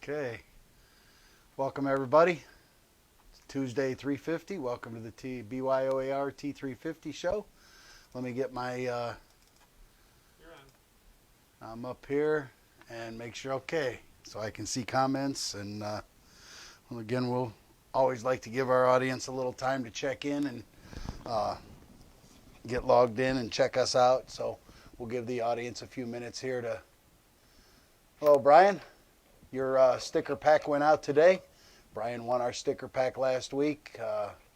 Okay, welcome everybody. It's Tuesday 350. Welcome to the BYOAR T350 show. Let me get my, You're on. I'm up here and make sure, okay, so I can see comments. And well, again, we'll always like to give our audience a little time to check in and get logged in and check us out. So we'll give the audience a few minutes here to, hello, Brian. Your sticker pack went out today. Brian won our sticker pack last week.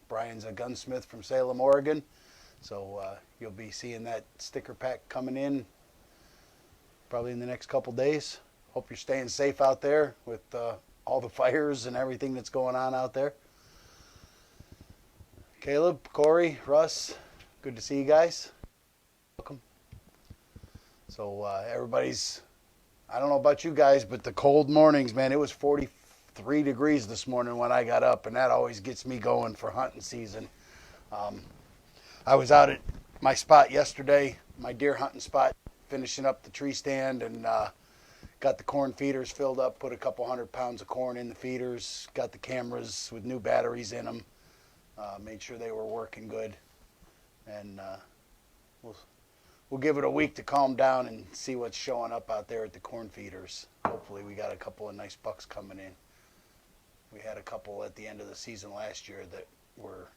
Brian's a gunsmith from Salem, Oregon. So you'll be seeing that sticker pack coming in probably in the next couple days. Hope you're staying safe out there with all the fires and everything that's going on out there. Caleb, Corey, Russ, good to see you guys. Welcome. So everybody's, I don't know about you guys, but the cold mornings, man, it was 43 degrees this morning when I got up, and that always gets me going for hunting season. I was out at my spot yesterday, my deer hunting spot, finishing up the tree stand, and got the corn feeders filled up, put a couple 100 pounds of corn in the feeders, got the cameras with new batteries in them, made sure they were working good, and we'll give it a week to calm down and see what's showing up out there at the corn feeders. Hopefully we got a couple of nice bucks coming in. We had a couple at the end of the season last year that were,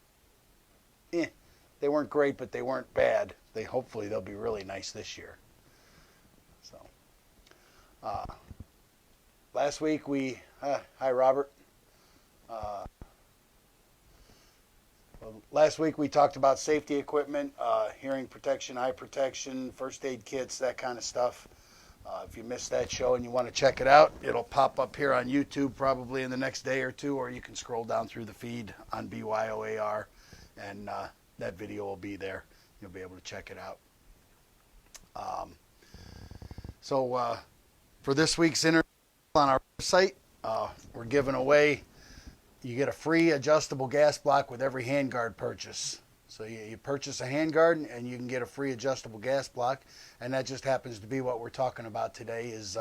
they weren't great, but they weren't bad. Hopefully they'll be really nice this year. So, last week hi Robert. Last week we talked about safety equipment, hearing protection, eye protection, first aid kits, that kind of stuff. If you missed that show and you want to check it out, it'll pop up here on YouTube probably in the next day or two, or you can scroll down through the feed on BYOAR, and that video will be there. You'll be able to check it out. So for this week's interview on our website, we're giving away, you get a free adjustable gas block with every handguard purchase. So you purchase a handguard and you can get a free adjustable gas block, and that just happens to be what we're talking about today is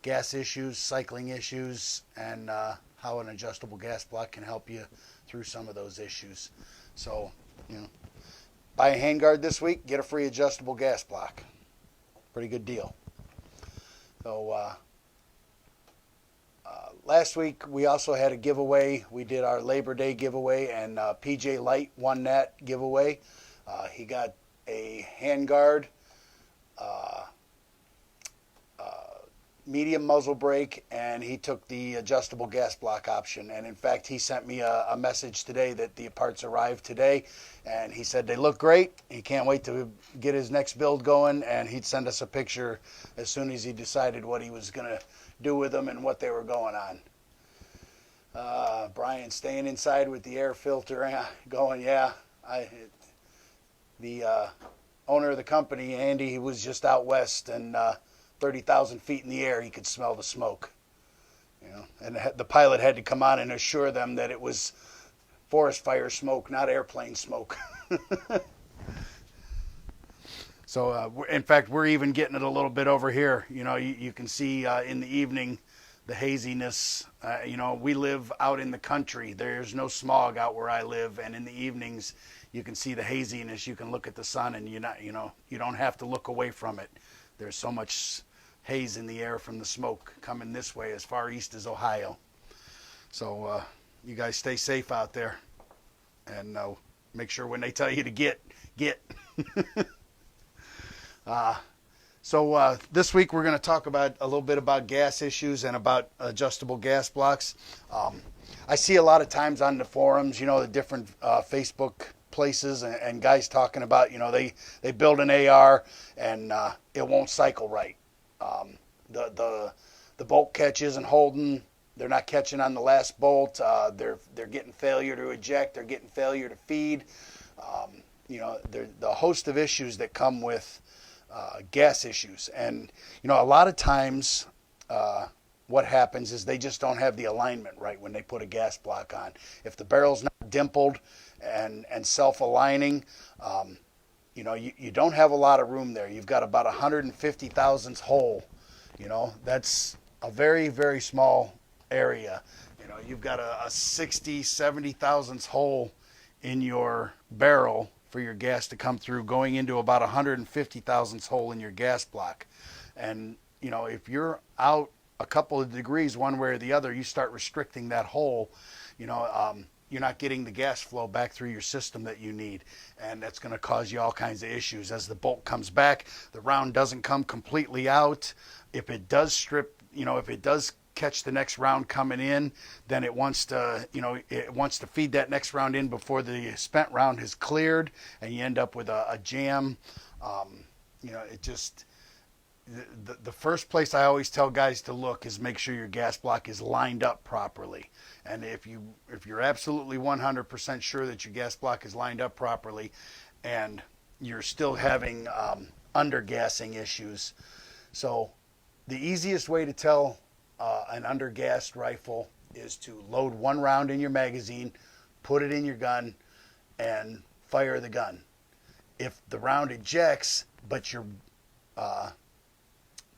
gas issues, cycling issues, and how an adjustable gas block can help you through some of those issues. So, buy a handguard this week, get a free adjustable gas block. Pretty good deal. So last week we also had a giveaway. We did our Labor Day giveaway, and PJ Light won that giveaway. He got a handguard, medium muzzle brake, and he took the adjustable gas block option. And in fact, he sent me a message today that the parts arrived today, and he said they look great. He can't wait to get his next build going, and he'd send us a picture as soon as he decided what he was going to do with them and what they were going on. Brian staying inside with the air filter going, yeah. The owner of the company, Andy, he was just out west, and 30,000 feet in the air, he could smell the smoke. And the pilot had to come on and assure them that it was forest fire smoke, not airplane smoke. So, in fact, we're even getting it a little bit over here. You can see in the evening the haziness. We live out in the country. There's no smog out where I live, and in the evenings you can see the haziness. You can look at the sun, and you don't have to look away from it. There's so much haze in the air from the smoke coming this way as far east as Ohio. So you guys stay safe out there, and make sure when they tell you to get. So this week we're going to talk about a little bit about gas issues and about adjustable gas blocks. I see a lot of times on the forums, the different Facebook places and guys talking about, they build an AR and it won't cycle right. The bolt catch isn't holding. They're not catching on the last bolt. They're getting failure to eject. They're getting failure to feed. The host of issues that come with gas issues. And, a lot of times what happens is they just don't have the alignment right when they put a gas block on. If the barrel's not dimpled and self-aligning, you don't have a lot of room there. You've got about 150 thousandths hole. That's a very, very small area. You know, you've got a 60, 70 thousandths hole in your barrel for your gas to come through, going into about 150 thousandths hole in your gas block. And, you know, if you're out a couple of degrees one way or the other, you start restricting that hole, you know, you're not getting the gas flow back through your system that you need. And that's going to cause you all kinds of issues. As the bolt comes back, the round doesn't come completely out. If it does strip, you know, if it does catch the next round coming in, then it wants to, you know, it wants to feed that next round in before the spent round has cleared, and you end up with a jam. You know, it just, the first place I always tell guys to look is make sure your gas block is lined up properly. And if you're absolutely 100% sure that your gas block is lined up properly, and you're still having undergassing issues, so the easiest way to tell an undergassed rifle is to load one round in your magazine, put it in your gun, and fire the gun. If the round ejects, but your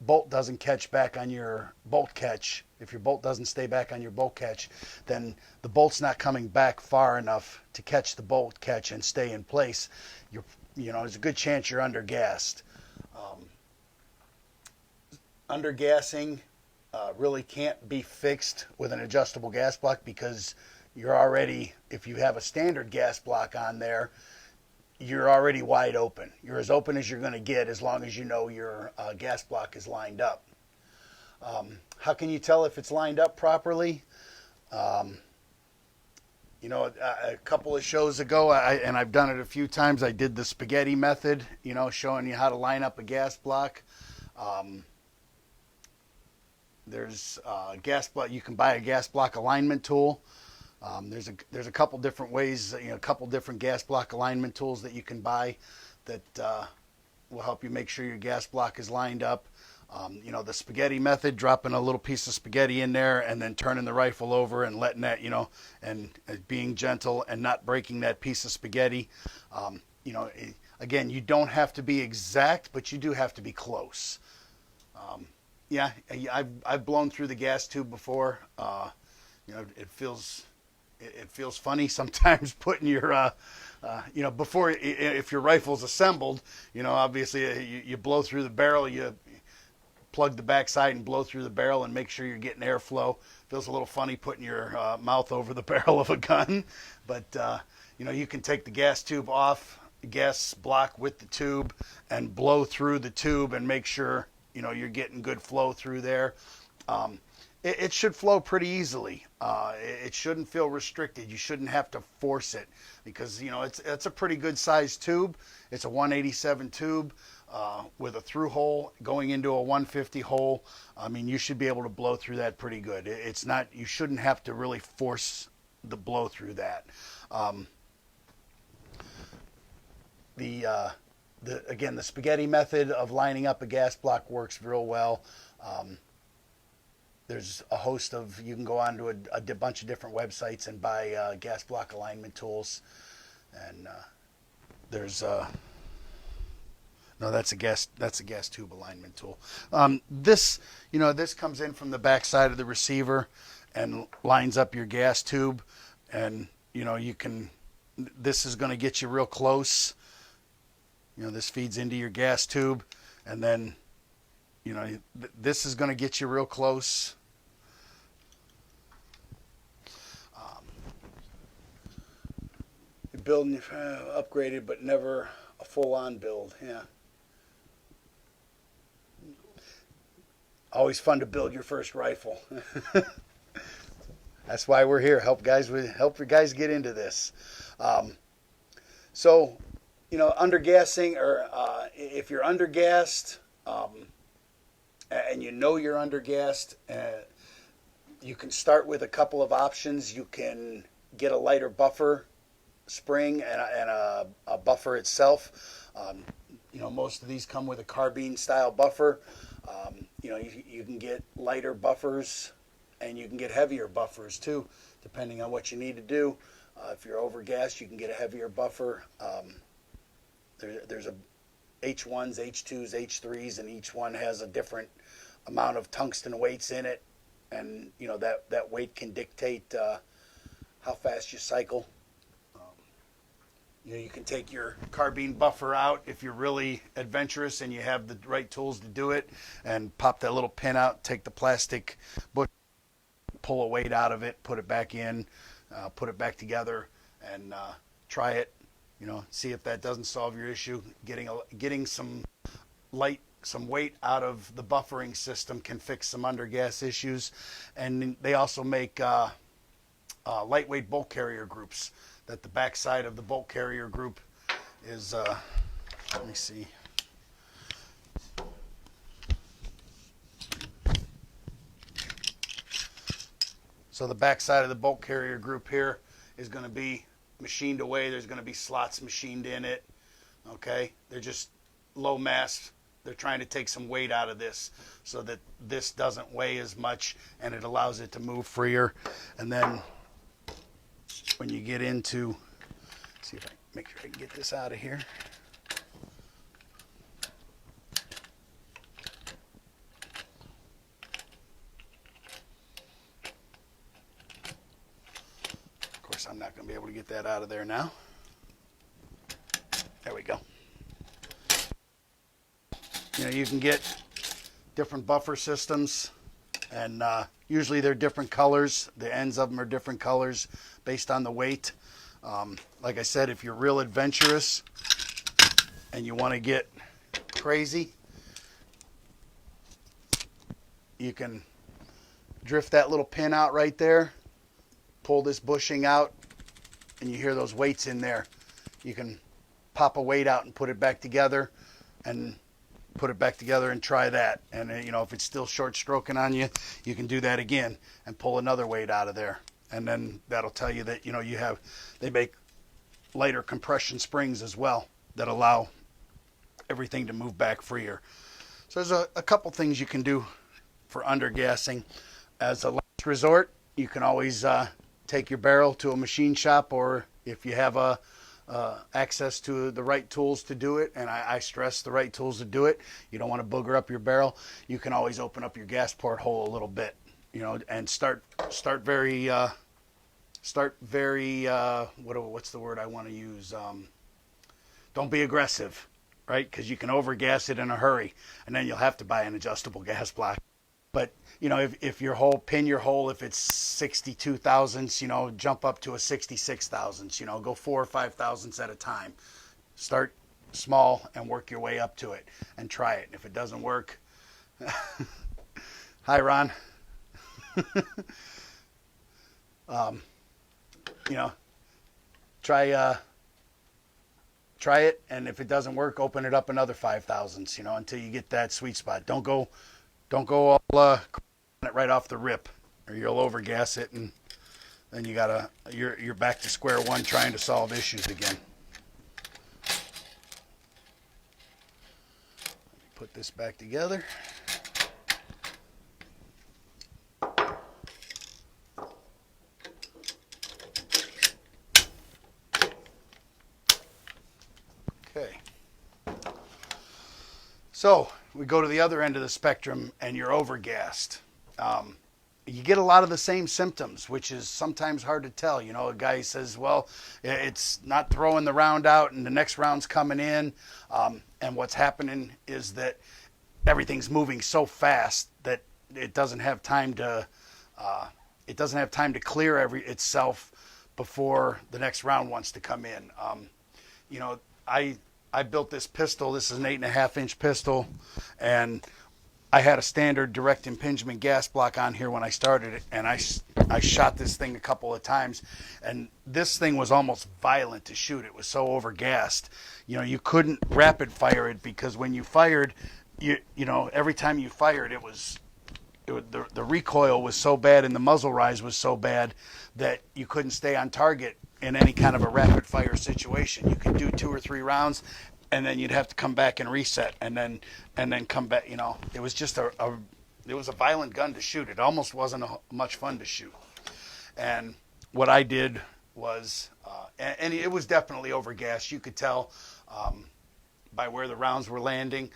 bolt doesn't catch back on your bolt catch, if your bolt doesn't stay back on your bolt catch, then the bolt's not coming back far enough to catch the bolt catch and stay in place. You know, there's a good chance you're undergassed. Undergassing really can't be fixed with an adjustable gas block, because you're already, if you have a standard gas block on there, you're already wide open. You're as open as you're going to get, as long as you know your gas block is lined up. How can you tell if it's lined up properly? You know, a couple of shows ago, and I've done it a few times, I did the spaghetti method, you know, showing you how to line up a gas block. There's a gas block. You can buy a gas block alignment tool. There's a couple different ways, you know, a couple different gas block alignment tools that you can buy that will help you make sure your gas block is lined up. You know, the spaghetti method, dropping a little piece of spaghetti in there and then turning the rifle over and letting that, you know, and being gentle and not breaking that piece of spaghetti. You know, again, you don't have to be exact, but you do have to be close. Yeah, I've blown through the gas tube before. You know, it feels funny sometimes putting your, you know, before, if your rifle's assembled, you know, obviously you blow through the barrel, you plug the backside and blow through the barrel and make sure you're getting airflow. Feels a little funny putting your mouth over the barrel of a gun, but you know, you can take the gas tube off, gas block with the tube, and blow through the tube and make sure, you know, you're getting good flow through there. It should flow pretty easily. It shouldn't feel restricted. You shouldn't have to force it, because, you know, it's a pretty good sized tube. It's a 187 tube with a through hole going into a 150 hole. I mean, you should be able to blow through that pretty good. It's not, you shouldn't have to really force the blow through that. Again, the spaghetti method of lining up a gas block works real well. There's a host of, you can go on to a bunch of different websites and buy gas block alignment tools. And there's no, that's a gas tube alignment tool. This, you know, this comes in from the back side of the receiver and lines up your gas tube, and, you know, you can, this is going to get you real close. You know, this feeds into your gas tube, and then, you know, this is going to get you real close. You're building, upgraded, but never a full-on build. Yeah. Always fun to build your first rifle. That's why we're here. Help you guys get into this. So, you know, undergassing, or if you're undergassed, and you know you're undergassed, you can start with a couple of options. You can get a lighter buffer spring and a buffer itself. You know, most of these come with a carbine style buffer. You know, you can get lighter buffers, and you can get heavier buffers too, depending on what you need to do. If you're overgassed, you can get a heavier buffer. There's a H1s, H2s, H3s, and each one has a different amount of tungsten weights in it. and you know that weight can dictate how fast you cycle. You know, you can take your carbine buffer out if you're really adventurous and you have the right tools to do it, and pop that little pin out, take the plastic bush, pull a weight out of it, put it back in, put it back together, and try it. You know, see if that doesn't solve your issue. Getting some weight out of the buffering system can fix some undergas issues. And they also make lightweight bolt carrier groups. That the backside of the bolt carrier group is, let me see. So the backside of the bolt carrier group here is going to be machined away. There's going to be slots machined in it. Okay, they're just low mass. They're trying to take some weight out of this so that this doesn't weigh as much and it allows it to move freer. And then when you get into, see if I make sure I can get this out of here. Of course, I'm not going to be able to get that out of there now. There we go. You know, you can get different buffer systems, and usually they're different colors. The ends of them are different colors based on the weight. Like I said, if you're real adventurous and you want to get crazy, you can drift that little pin out right there, pull this bushing out, and you hear those weights in there. You can pop a weight out and put it back together, and try that. And you know, if it's still short stroking on you, you can do that again and pull another weight out of there. And then that'll tell you that, you know, they make lighter compression springs as well that allow everything to move back freer. So there's a couple things you can do for undergassing. As a last resort, you can always take your barrel to a machine shop, or if you have access to the right tools to do it, and I stress the right tools to do it, you don't want to booger up your barrel, you can always open up your gas port hole a little bit, you know, and start very what's the word I want to use? Don't be aggressive, right? Because you can overgas it in a hurry, and then you'll have to buy an adjustable gas block. But you know, if your hole, pin your hole, if it's 62 thousandths, you know, jump up to a 66 thousandths, you know, go 4 or 5 thousandths at a time. Start small and work your way up to it and try it. If it doesn't work, hi, Ron. You know, try it, and if it doesn't work, open it up another 5 thousandths, you know, until you get that sweet spot. Don't go all it right off the rip, or you'll overgas it, and then you're back to square one trying to solve issues again. Put this back together. Okay. So we go to the other end of the spectrum, and you're overgassed. You get a lot of the same symptoms, which is sometimes hard to tell. You know, a guy says, well, it's not throwing the round out and the next round's coming in. And what's happening is that everything's moving so fast that it doesn't have time to clear itself before the next round wants to come in. You know, I built this pistol. This is an 8.5-inch pistol, and I had a standard direct impingement gas block on here when I started it, and I shot this thing a couple of times, and this thing was almost violent to shoot. It was so overgassed. You know, you couldn't rapid fire it, because when you fired, you know, every time you fired, the recoil was so bad and the muzzle rise was so bad that you couldn't stay on target in any kind of a rapid fire situation. You could do 2 or 3 rounds, and then you'd have to come back and reset, and then come back. You know, it was just it was a violent gun to shoot. It almost wasn't much fun to shoot. And what I did was, and it was definitely overgassed. You could tell by where the rounds were landing.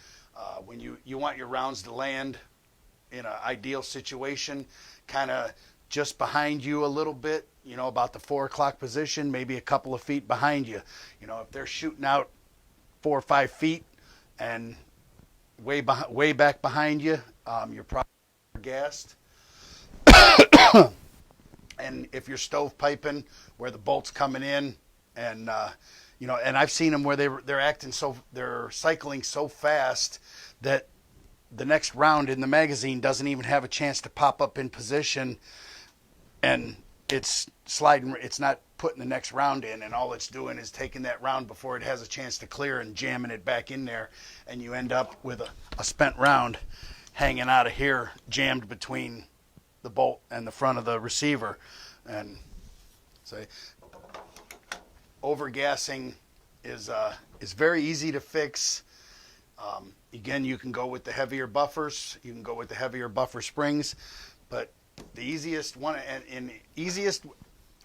When you want your rounds to land in an ideal situation, kind of just behind you a little bit, about the 4 o'clock position, maybe a couple of feet behind you. If they're shooting out 4 or 5 feet and way back behind you, you're probably gassed. And if you're stovepiping where the bolt's coming in, and and I've seen them where they're cycling so fast that the next round in the magazine doesn't even have a chance to pop up in position, and it's sliding. It's not putting the next round in, and all it's doing is taking that round before it has a chance to clear and jamming it back in there, and you end up with a spent round hanging out of here, jammed between the bolt and the front of the receiver. And say overgassing is very easy to fix. Again, you can go with the heavier buffers, you can go with the heavier buffer springs, but the easiest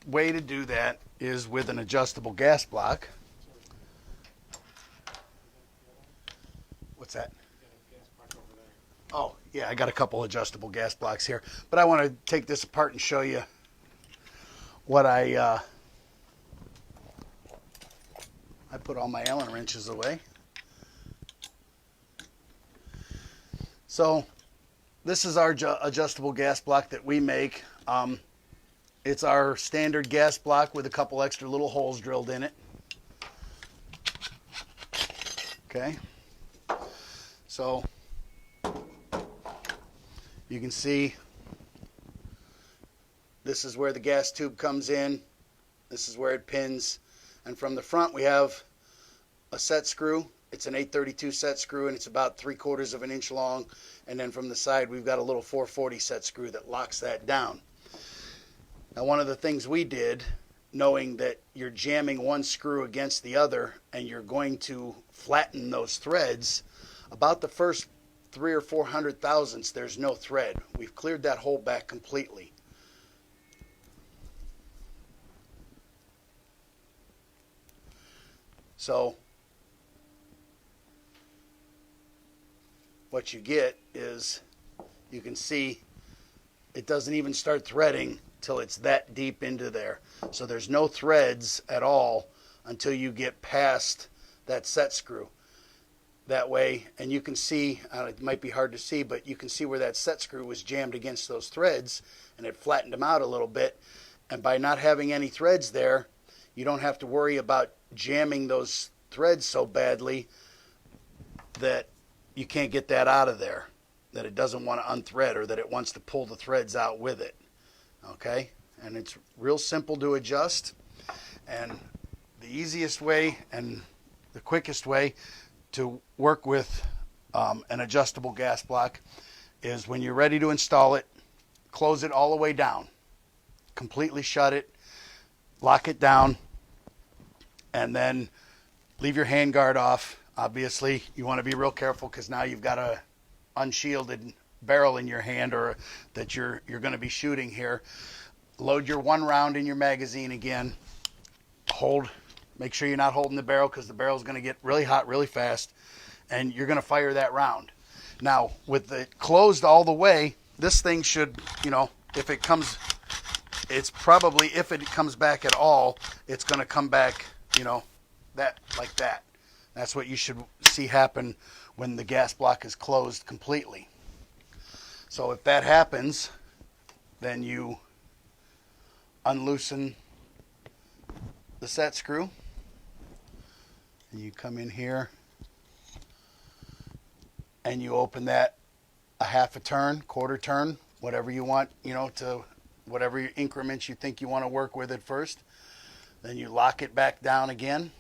way to do that is with an adjustable gas block. What's that? Oh, yeah, I got a couple adjustable gas blocks here. But I want to take this apart and show you what I put all my Allen wrenches away. So this is our adjustable gas block that we make. It's our standard gas block with a couple extra little holes drilled in it. Okay. So you can see this is where the gas tube comes in. This is where it pins. And from the front we have a set screw. It's an 832 set screw, and it's about 3/4 of an inch long. And then from the side we've got a little 440 set screw that locks that down. Now, one of the things we did, knowing that you're jamming one screw against the other and you're going to flatten those threads, about the first 300 or 400 thousandths, there's no thread. We've cleared that hole back completely. So what you get is, you can see it doesn't even start threading till it's that deep into there. So there's no threads at all until you get past that set screw. That way, and you can see, it might be hard to see, but you can see where that set screw was jammed against those threads, and it flattened them out a little bit. And by not having any threads there, you don't have to worry about jamming those threads so badly that you can't get that out of there, that it doesn't want to unthread, or that it wants to pull the threads out with it. Okay? And it's real simple to adjust. And the easiest way and the quickest way to work with an adjustable gas block is, when you're ready to install it, close it all the way down. Completely shut it, lock it down, and then leave your handguard off. Obviously, you want to be real careful, because now you've got a unshielded barrel in your hand, or that you're going to be shooting here. Load your 1 round in your magazine again. Make sure you're not holding the barrel, because the barrel's going to get really hot really fast, and you're going to fire that round. Now, with it closed all the way, this thing should, if it comes back at all, it's going to come back, like that. That's what you should see happen when the gas block is closed completely. So if that happens, then you unloosen the set screw, and you come in here and you open that a half a turn, quarter turn, whatever you want, to whatever increments you think you want to work with at first. Then you lock it back down again,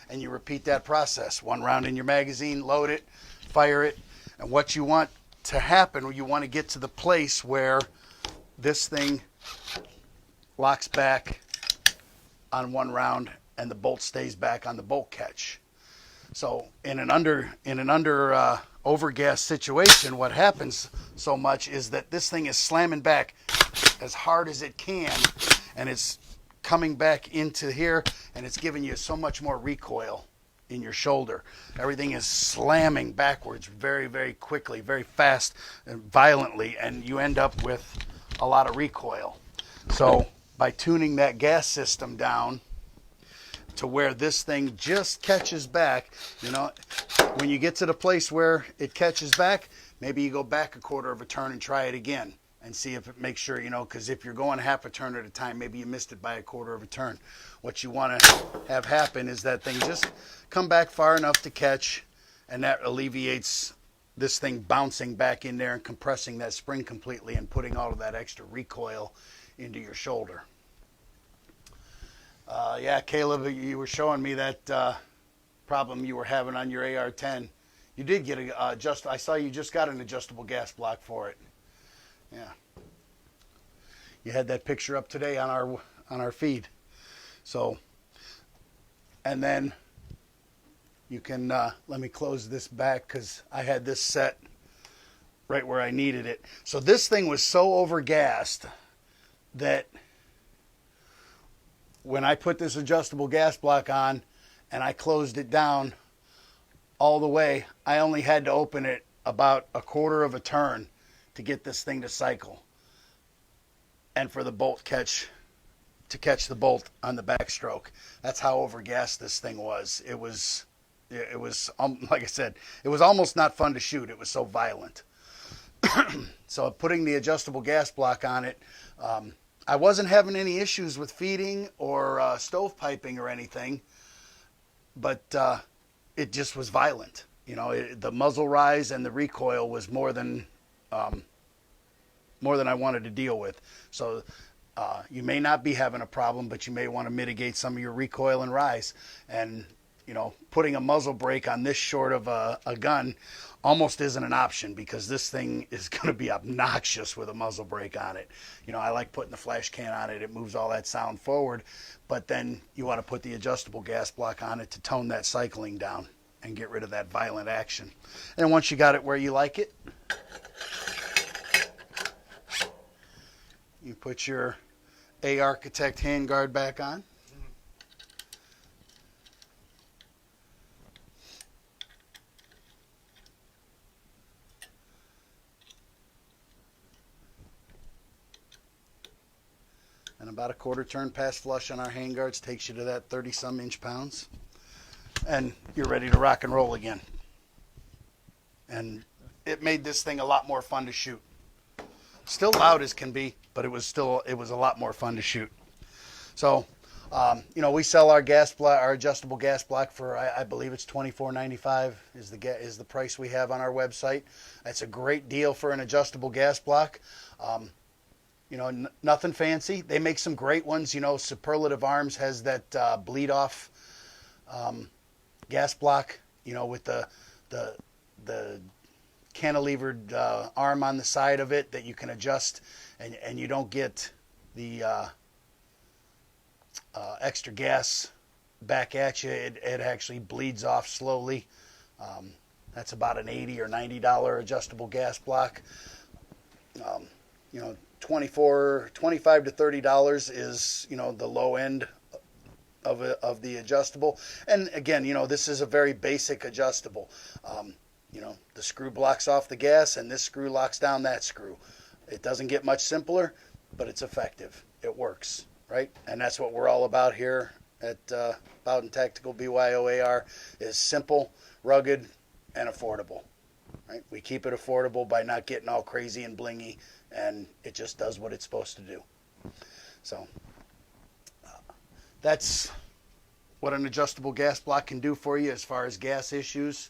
and you repeat that process. 1 round in your magazine, load it, fire it, and what you want to happen, you want to get to the place where this thing locks back on 1 round and the bolt stays back on the bolt catch. So in an overgas situation, what happens so much is that this thing is slamming back as hard as it can, and it's coming back into here, and it's giving you so much more recoil in your shoulder. Everything is slamming backwards very, very quickly, very fast and violently, and you end up with a lot of recoil. So by tuning that gas system down to where this thing just catches back, you know, when you get to the place where it catches back, maybe you go back a quarter of a turn and try it again and see if it makes sure, you know, because if you're going half a turn at a time, maybe you missed it by a quarter of a turn. What you want to have happen is that thing just come back far enough to catch, and that alleviates this thing bouncing back in there and compressing that spring completely and putting all of that extra recoil into your shoulder. Yeah, Caleb, you were showing me that problem you were having on your AR-10. You did get I saw you just got an adjustable gas block for it. Yeah. You had that picture up today on our feed. So, and then you can let me close this back because I had this set right where I needed it. So this thing was so overgassed that when I put this adjustable gas block on and I closed it down all the way, I only had to open it about a quarter of a turn to get this thing to cycle and for the bolt to catch the bolt on the backstroke. That's how overgassed this thing was. It was like I said, it was almost not fun to shoot. It was so violent. So putting the adjustable gas block on it, I wasn't having any issues with feeding or stovepiping or anything, but it just was violent. You know, the muzzle rise and the recoil was more than I wanted to deal with. So you may not be having a problem, but you may want to mitigate some of your recoil and rise. And, you know, putting a muzzle brake on this short of a gun almost isn't an option because this thing is going to be obnoxious with a muzzle brake on it. You know, I like putting the flash can on it. It moves all that sound forward. But then you want to put the adjustable gas block on it to tone that cycling down and get rid of that violent action. And once you got it where you like it, you put your A-Architect handguard back on. And about a quarter turn past flush on our handguards takes you to that 30-some inch pounds. And you're ready to rock and roll again. And it made this thing a lot more fun to shoot. Still loud as can be, but it was a lot more fun to shoot. So, you know, we sell our adjustable gas block for, I believe it's $24.95 is the price we have on our website. That's a great deal for an adjustable gas block. You know, nothing fancy. They make some great ones. You know, Superlative Arms has that bleed off gas block. You know, with the cantilevered arm on the side of it that you can adjust, and you don't get the extra gas back at you. It actually bleeds off slowly. That's about an $80 or $90 adjustable gas block. You know, $25 to $30 is, you know, the low end of the adjustable. And again, you know, this is a very basic adjustable. You know, the screw blocks off the gas and this screw locks down that screw. It doesn't get much simpler, but it's effective. It works, right? And that's what we're all about here at Bowden Tactical BYOAR, is simple, rugged, and affordable, right? We keep it affordable by not getting all crazy and blingy, and it just does what it's supposed to do. So that's what an adjustable gas block can do for you as far as gas issues.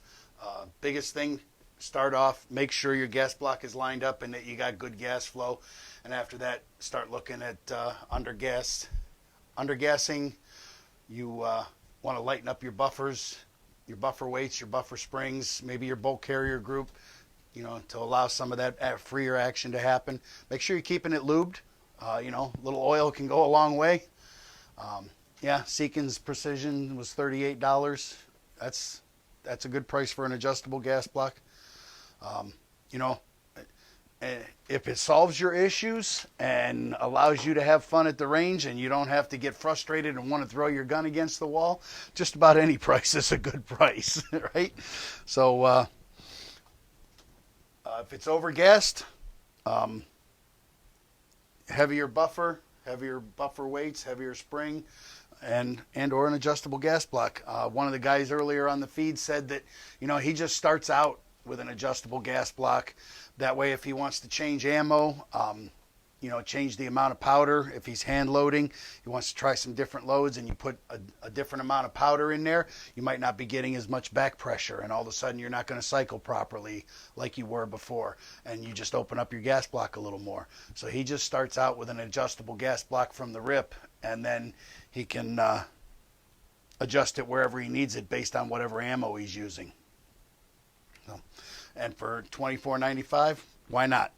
Biggest thing, start off, make sure your gas block is lined up and that you got good gas flow. And after that, start looking at undergassing. You want to lighten up your buffers, your buffer weights, your buffer springs, maybe your bolt carrier group, you know, to allow some of that freer action to happen. Make sure you're keeping it lubed. You know, a little oil can go a long way. Yeah, Seekins Precision was $38. That's a good price for an adjustable gas block. You know, if it solves your issues and allows you to have fun at the range and you don't have to get frustrated and want to throw your gun against the wall, just about any price is a good price, right? So if it's overgassed, heavier buffer weights, heavier spring, and or an adjustable gas block. One of the guys earlier on the feed said that, he just starts out with an adjustable gas block. That way, if he wants to change ammo, change the amount of powder. If he's hand loading, he wants to try some different loads, and you put a different amount of powder in there, you might not be getting as much back pressure, and all of a sudden you're not going to cycle properly like you were before, and you just open up your gas block a little more. So he just starts out with an adjustable gas block from the rip, and then he can adjust it wherever he needs it based on whatever ammo he's using. So, and for $24.95, why not?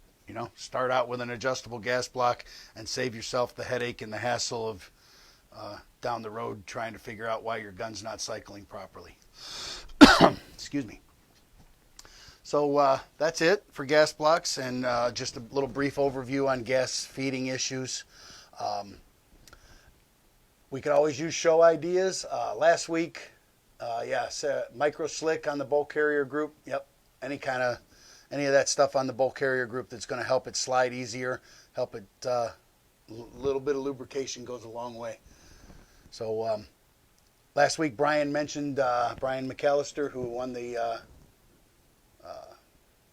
Start out with an adjustable gas block and save yourself the headache and the hassle of down the road trying to figure out why your gun's not cycling properly. Excuse me. So that's it for gas blocks, and just a little brief overview on gas feeding issues. We could always use show ideas. Last week, micro slick on the bulk carrier group. Yep, any of that stuff on the bulk carrier group that's going to help it slide easier, help it, little bit of lubrication goes a long way. So last week Brian mentioned Brian McAllister, who won the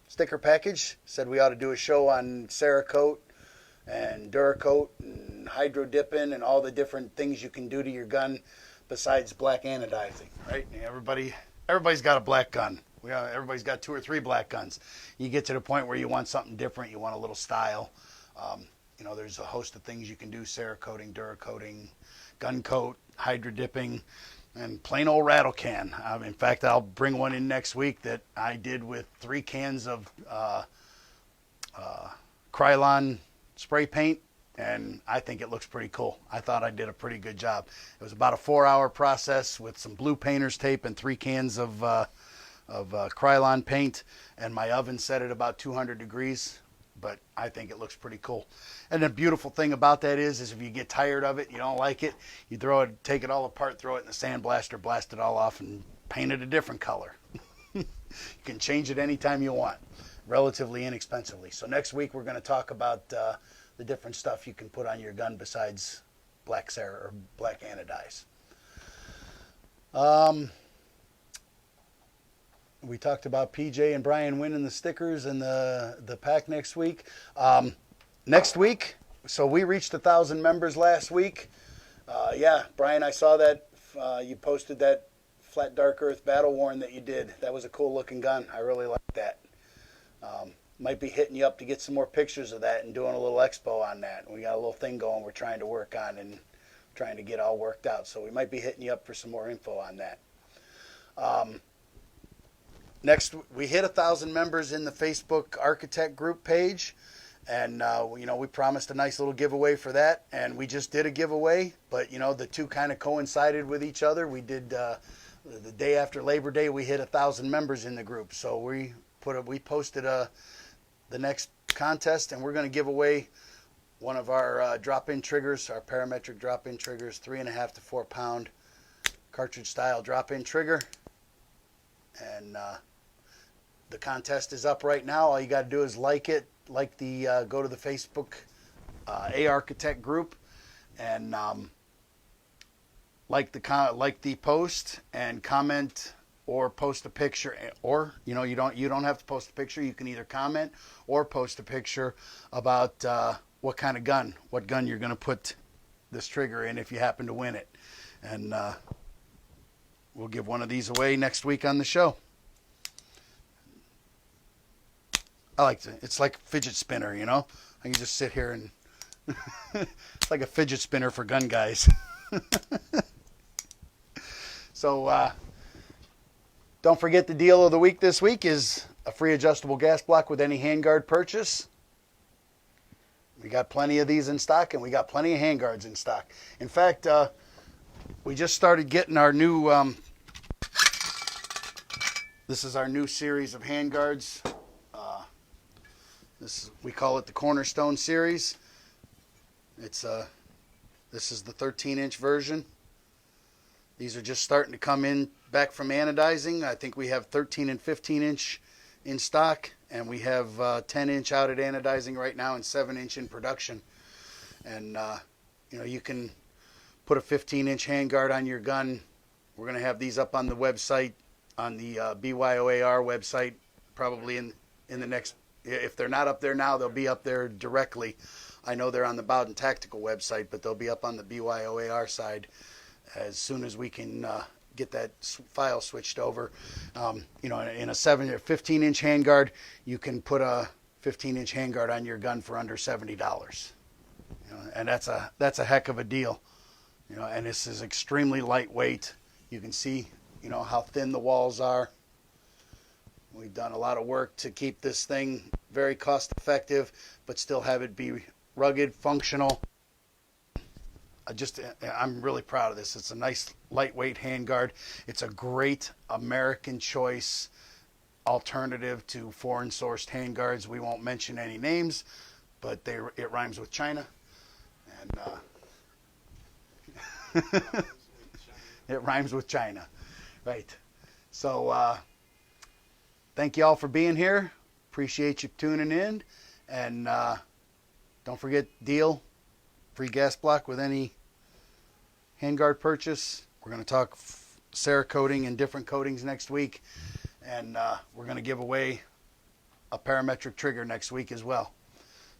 sticker package, said we ought to do a show on Cerakote and Duracoat and hydro dipping and all the different things you can do to your gun besides black anodizing, right? Everybody's got a black gun. Everybody's got 2 or 3 black guns. You get to the point where you want something different, you want a little style. There's a host of things you can do: Cerakoting, Duracoating, gun coat, hydro dipping, and plain old rattle can. In fact, I'll bring one in next week that I did with 3 cans of Krylon spray paint, and I think it looks pretty cool. I thought I did a pretty good job. It was about a 4-hour process with some blue painter's tape and 3 cans of Krylon paint, and my oven set at about 200 degrees, but I think it looks pretty cool. And the beautiful thing about that is if you get tired of it, you don't like it, you take it all apart, throw it in the sandblaster, blast it all off, and paint it a different color. You can change it anytime you want, relatively inexpensively. So next week we're going to talk about the different stuff you can put on your gun besides black anodize. We talked about PJ and Brian winning the stickers and the pack next week. Next week, so we reached 1,000 members last week. Brian, I saw that you posted that flat dark earth battle worn that you did. That was a cool looking gun. I really like that. Might be hitting you up to get some more pictures of that and doing a little expo on that. We got a little thing going we're trying to work on and trying to get all worked out. So we might be hitting you up for some more info on that. Next, we hit 1,000 members in the Facebook Architect group page, and we promised a nice little giveaway for that, and we just did a giveaway, but the two kind of coincided with each other. We did the day after Labor Day, we hit 1,000 members in the group, so we posted the next contest, and we're going to give away one of our drop-in triggers, our parametric drop-in triggers, 3.5 to 4 pound cartridge style drop-in trigger, and the contest is up right now. All you got to do is go to the Facebook A Architect group and like the post and comment or post a picture, or you don't have to post a picture. You can either comment or post a picture about what gun you're going to put this trigger in if you happen to win it, and we'll give one of these away next week on the show. It's like a fidget spinner, I can just sit here and it's like a fidget spinner for gun guys. So don't forget, the deal of the week this week is a free adjustable gas block with any handguard purchase. We got plenty of these in stock, and we got plenty of handguards in stock. In fact, we just started getting our new this is our new series of handguards. We call it the Cornerstone series. This is the 13-inch version. These are just starting to come in back from anodizing. I think we have 13 and 15-inch in stock, and we have 10-inch out at anodizing right now and 7-inch in production. And you can put a 15-inch handguard on your gun. We're going to have these up on the website, on the BYOAR website, probably in the next. If they're not up there now, they'll be up there directly. I know they're on the Bowden Tactical website, but they'll be up on the BYOAR side as soon as we can get that file switched over. In a 7 or 15-inch handguard, you can put a 15-inch handguard on your gun for under $70. And that's a heck of a deal. And this is extremely lightweight. You can see, how thin the walls are. We've done a lot of work to keep this thing very cost effective, but still have it be rugged, functional. I'm really proud of this. It's a nice lightweight handguard. It's a great American choice alternative to foreign sourced handguards. We won't mention any names, but it rhymes with China. And it rhymes with China. Right. So thank you all for being here. Appreciate you tuning in. And don't forget, deal, free gas block with any handguard purchase. We're going to talk Cerakoting and different coatings next week. And we're going to give away a parametric trigger next week as well.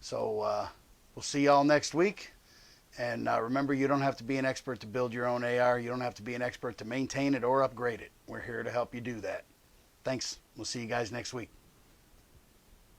So we'll see y'all next week. And remember, you don't have to be an expert to build your own AR. You don't have to be an expert to maintain it or upgrade it. We're here to help you do that. Thanks. We'll see you guys next week.